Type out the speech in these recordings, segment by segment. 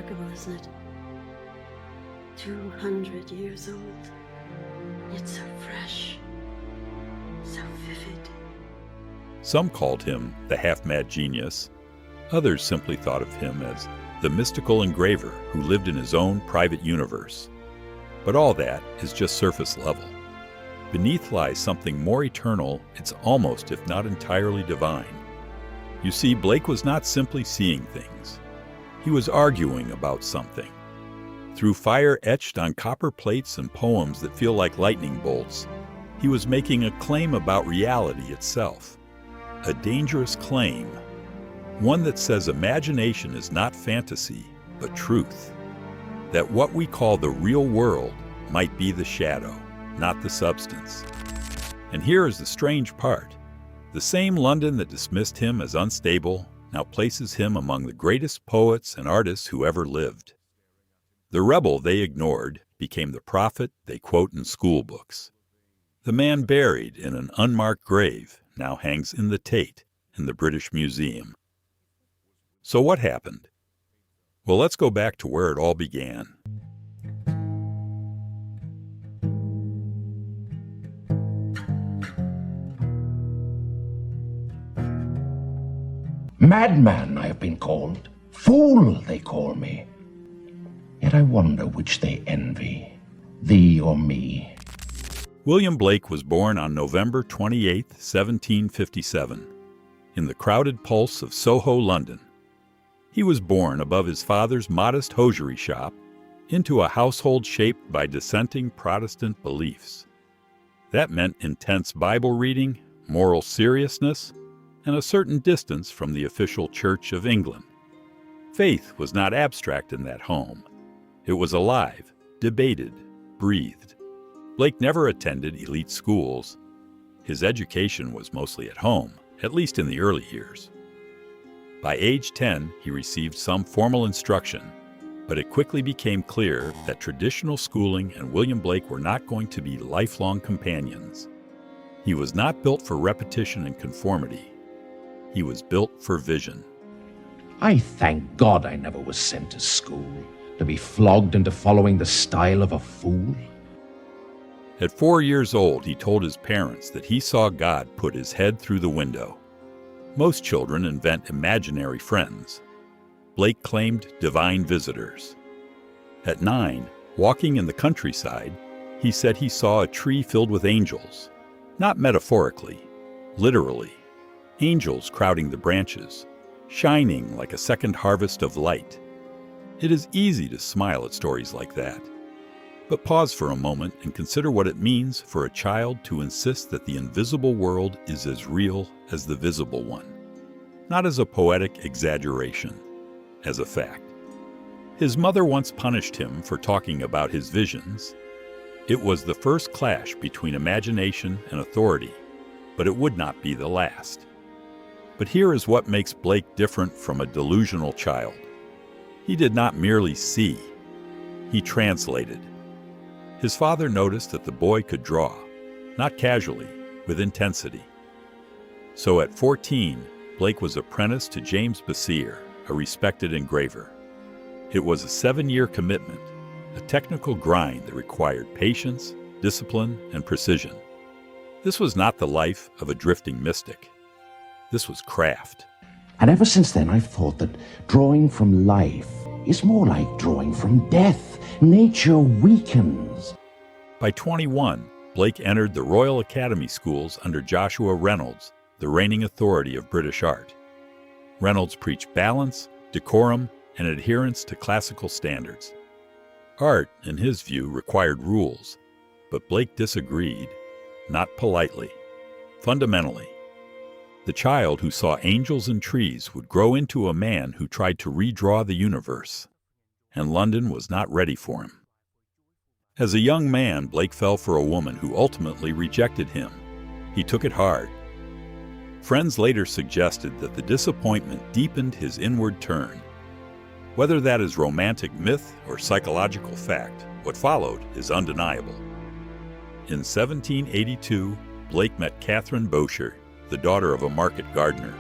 remarkable, isn't it? 200 years old, yet so fresh, so vivid. Some called him the half-mad genius. Others simply thought of him as the mystical engraver who lived in his own private universe. But all that is just surface level. Beneath lies something more eternal, it's almost, if not entirely, divine. You see, Blake was not simply seeing things. He was arguing about something. Through fire etched on copper plates and poems that feel like lightning bolts, he was making a claim about reality itself. A dangerous claim. One that says imagination is not fantasy, but truth. That what we call the real world might be the shadow, not the substance. And here is the strange part. The same London that dismissed him as unstable now places him among the greatest poets and artists who ever lived. The rebel they ignored became the prophet they quote in school books. The man buried in an unmarked grave now hangs in the Tate in the British Museum. So what happened? Well, let's go back to where it all began. Madman, I have been called. Fool, they call me. Yet I wonder which they envy, thee or me. William Blake was born on November 28, 1757, in the crowded pulse of Soho, London. He was born above his father's modest hosiery shop into a household shaped by dissenting Protestant beliefs. That meant intense Bible reading, moral seriousness, and a certain distance from the official Church of England. Faith was not abstract in that home. It was alive, debated, breathed. Blake never attended elite schools. His education was mostly at home, at least in the early years. By age 10, he received some formal instruction, but it quickly became clear that traditional schooling and William Blake were not going to be lifelong companions. He was not built for repetition and conformity. He was built for vision. I thank God I never was sent to school, to be flogged into following the style of a fool. At 4 years old, he told his parents that he saw God put his head through the window. Most children invent imaginary friends. Blake claimed divine visitors. At 9, walking in the countryside, he said he saw a tree filled with angels. Not metaphorically, literally. Angels crowding the branches, shining like a second harvest of light. It is easy to smile at stories like that. But pause for a moment and consider what it means for a child to insist that the invisible world is as real as the visible one. Not as a poetic exaggeration, as a fact. His mother once punished him for talking about his visions. It was the first clash between imagination and authority, but it would not be the last. But here is what makes Blake different from a delusional child. He did not merely see, he translated. His father noticed that the boy could draw, not casually, with intensity. So at 14, Blake was apprenticed to James Bessiere, a respected engraver. It was a 7-year commitment, a technical grind that required patience, discipline, and precision. This was not the life of a drifting mystic. This was craft. And ever since then, I've thought that drawing from life is more like drawing from death. Nature weakens. By 21, Blake entered the Royal Academy schools under Joshua Reynolds, the reigning authority of British art. Reynolds preached balance, decorum, and adherence to classical standards. Art, in his view, required rules, but Blake disagreed, not politely, fundamentally. The child who saw angels and trees would grow into a man who tried to redraw the universe, and London was not ready for him. As a young man, Blake fell for a woman who ultimately rejected him. He took it hard. Friends later suggested that the disappointment deepened his inward turn. Whether that is romantic myth or psychological fact, what followed is undeniable. In 1782, Blake met Catherine Bocher, the daughter of a market gardener.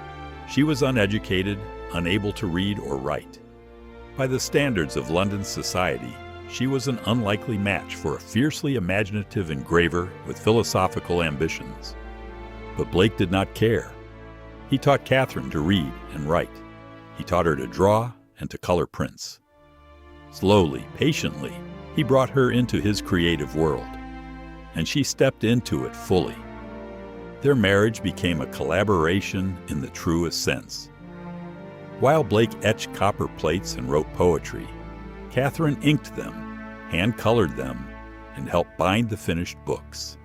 She was uneducated, unable to read or write. By the standards of London society, she was an unlikely match for a fiercely imaginative engraver with philosophical ambitions. But Blake did not care. He taught Catherine to read and write. He taught her to draw and to color prints. Slowly, patiently, he brought her into his creative world, and she stepped into it fully. Their marriage became a collaboration in the truest sense. While Blake etched copper plates and wrote poetry, Catherine inked them, hand-colored them, and helped bind the finished books.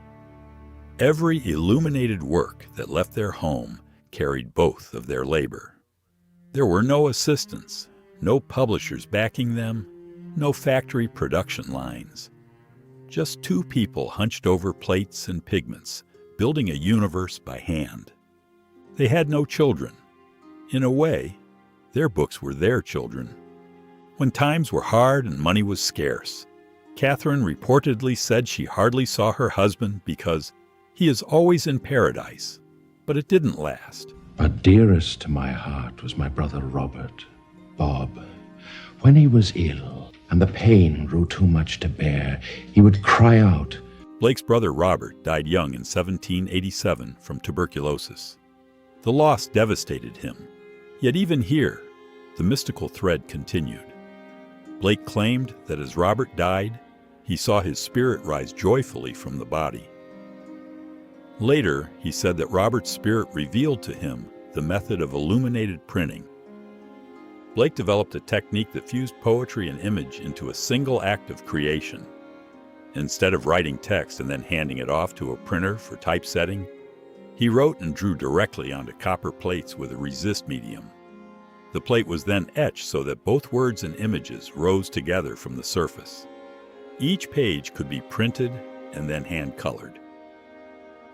Every illuminated work that left their home carried both of their labor. There were no assistants, no publishers backing them, no factory production lines. Just two people hunched over plates and pigments, building a universe by hand. They had no children. In a way, their books were their children. When times were hard and money was scarce, Catherine reportedly said she hardly saw her husband because he is always in paradise, but it didn't last. But dearest to my heart was my brother Robert, Bob. When he was ill and the pain grew too much to bear, he would cry out. Blake's brother Robert died young in 1787 from tuberculosis. The loss devastated him. Yet even here, the mystical thread continued. Blake claimed that as Robert died, he saw his spirit rise joyfully from the body. Later, he said that Robert's spirit revealed to him the method of illuminated printing. Blake developed a technique that fused poetry and image into a single act of creation. Instead of writing text and then handing it off to a printer for typesetting, he wrote and drew directly onto copper plates with a resist medium. The plate was then etched so that both words and images rose together from the surface. Each page could be printed and then hand-colored.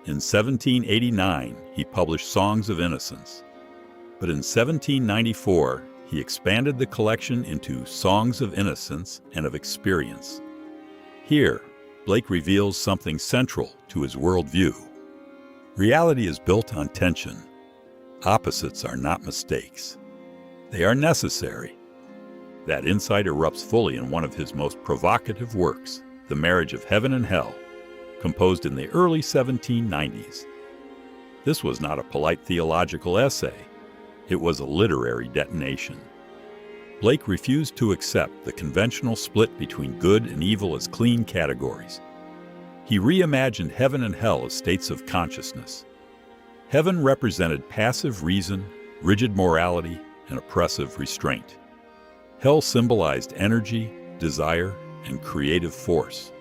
In 1789, he published Songs of Innocence. But in 1794, he expanded the collection into Songs of Innocence and of Experience. Here, Blake reveals something central to his worldview. Reality is built on tension. Opposites are not mistakes. They are necessary. That insight erupts fully in one of his most provocative works, The Marriage of Heaven and Hell, composed in the early 1790s. This was not a polite theological essay. It was a literary detonation. Blake refused to accept the conventional split between good and evil as clean categories. He reimagined heaven and hell as states of consciousness. Heaven represented passive reason, rigid morality, and oppressive restraint. Hell symbolized energy, desire, and creative force.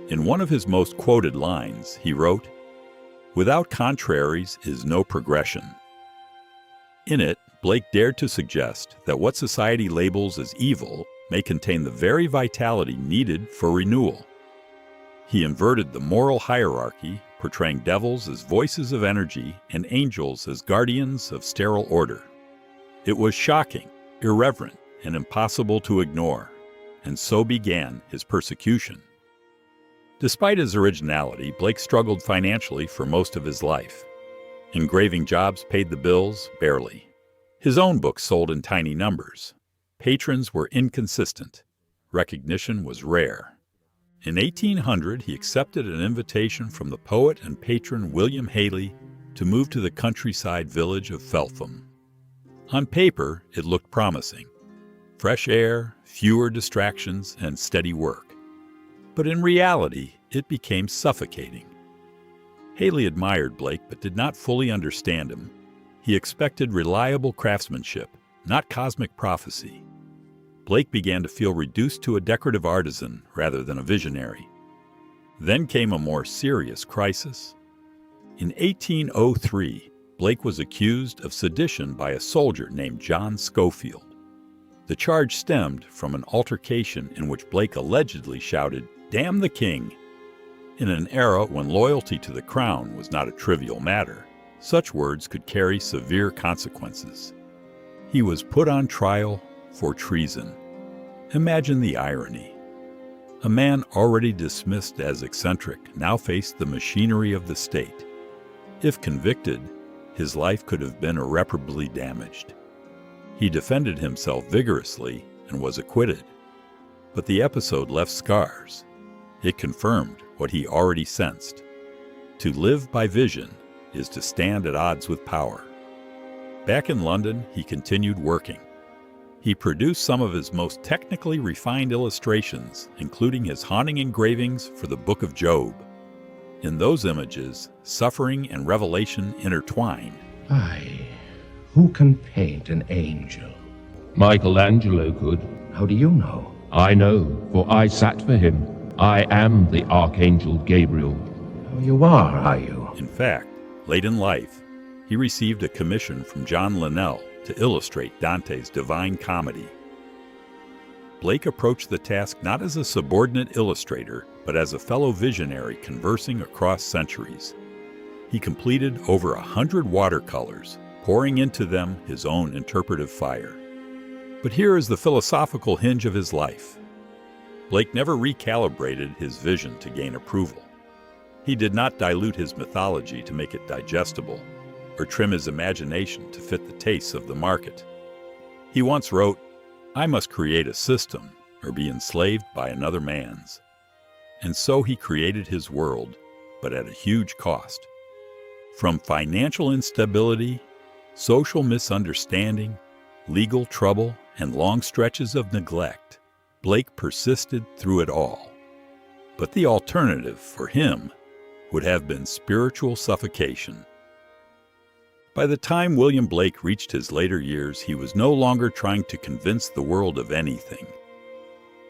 In one of his most quoted lines, he wrote, "Without contraries is no progression." In it, Blake dared to suggest that what society labels as evil may contain the very vitality needed for renewal. He inverted the moral hierarchy, portraying devils as voices of energy and angels as guardians of sterile order. It was shocking, irreverent, and impossible to ignore, and so began his persecution. Despite his originality, Blake struggled financially for most of his life. Engraving jobs paid the bills barely. His own books sold in tiny numbers. Patrons were inconsistent. Recognition was rare. In 1800, he accepted an invitation from the poet and patron William Haley to move to the countryside village of Feltham. On paper, it looked promising. Fresh air, fewer distractions, and steady work. But in reality, it became suffocating. Haley admired Blake but did not fully understand him. He expected reliable craftsmanship, not cosmic prophecy. Blake began to feel reduced to a decorative artisan rather than a visionary. Then came a more serious crisis. In 1803, Blake was accused of sedition by a soldier named John Schofield. The charge stemmed from an altercation in which Blake allegedly shouted, "Damn the king!" In an era when loyalty to the crown was not a trivial matter, such words could carry severe consequences. He was put on trial for treason. Imagine the irony. A man already dismissed as eccentric now faced the machinery of the state. If convicted, his life could have been irreparably damaged. He defended himself vigorously and was acquitted. But the episode left scars. It confirmed what he already sensed. To live by vision is to stand at odds with power. Back in London, he continued working. He produced some of his most technically refined illustrations, including his haunting engravings for the Book of Job. In those images, suffering and revelation intertwine. Aye, who can paint an angel? Michelangelo could. How do you know? I know, for I sat for him. I am the Archangel Gabriel. Oh, you are you? In fact, late in life, he received a commission from John Linnell to illustrate Dante's Divine Comedy. Blake approached the task not as a subordinate illustrator, but as a fellow visionary conversing across centuries. He completed over 100 watercolors, pouring into them his own interpretive fire. But here is the philosophical hinge of his life. Blake never recalibrated his vision to gain approval. He did not dilute his mythology to make it digestible, or trim his imagination to fit the tastes of the market. He once wrote, "I must create a system, or be enslaved by another man's." And so he created his world, but at a huge cost. From financial instability, social misunderstanding, legal trouble, and long stretches of neglect, Blake persisted through it all. But the alternative for him would have been spiritual suffocation. By the time William Blake reached his later years, he was no longer trying to convince the world of anything.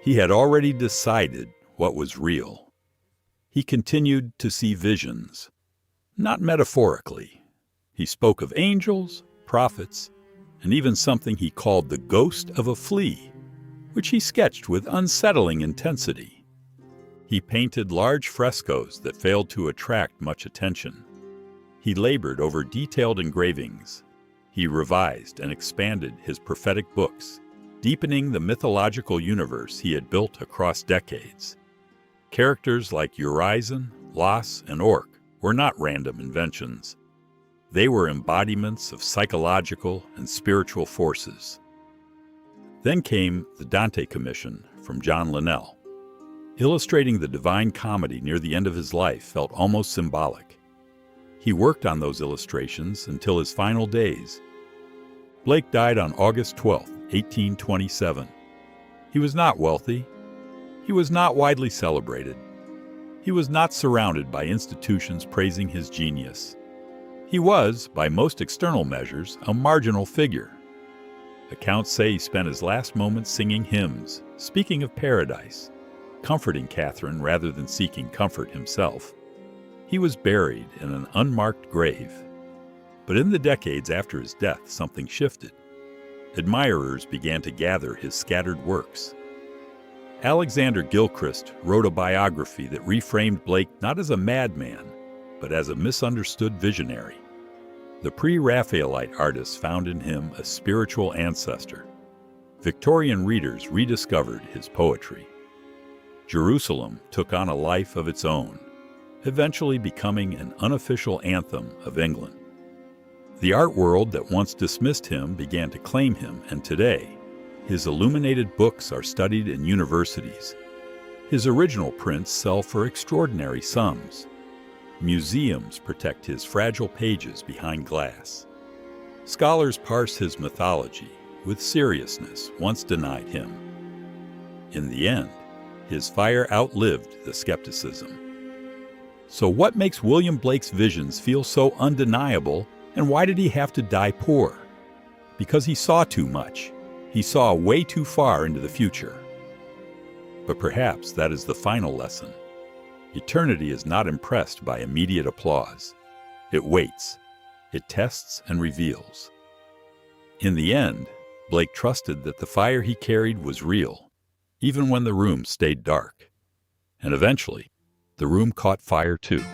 He had already decided what was real. He continued to see visions, not metaphorically. He spoke of angels, prophets, and even something he called the ghost of a flea, which he sketched with unsettling intensity. He painted large frescoes that failed to attract much attention. He labored over detailed engravings. He revised and expanded his prophetic books, deepening the mythological universe he had built across decades. Characters like Urizen, Los, and Orc were not random inventions. They were embodiments of psychological and spiritual forces. Then came the Dante Commission from John Linnell. Illustrating the Divine Comedy near the end of his life felt almost symbolic. He worked on those illustrations until his final days. Blake died on August 12, 1827. He was not wealthy. He was not widely celebrated. He was not surrounded by institutions praising his genius. He was, by most external measures, a marginal figure. Accounts say he spent his last moments singing hymns, speaking of paradise, comforting Catherine rather than seeking comfort himself. He was buried in an unmarked grave. But in the decades after his death, something shifted. Admirers began to gather his scattered works. Alexander Gilchrist wrote a biography that reframed Blake not as a madman, but as a misunderstood visionary. The pre-Raphaelite artists found in him a spiritual ancestor. Victorian readers rediscovered his poetry. Jerusalem took on a life of its own, eventually becoming an unofficial anthem of England. The art world that once dismissed him began to claim him, and today, his illuminated books are studied in universities. His original prints sell for extraordinary sums. Museums protect his fragile pages behind glass. Scholars parse his mythology with seriousness once denied him. In the end, his fire outlived the skepticism. So what makes William Blake's visions feel so undeniable, and why did he have to die poor? Because he saw too much. He saw way too far into the future. But perhaps that is the final lesson. Eternity is not impressed by immediate applause. It waits. It tests and reveals. In the end, Blake trusted that the fire he carried was real, even when the room stayed dark. And eventually, the room caught fire too.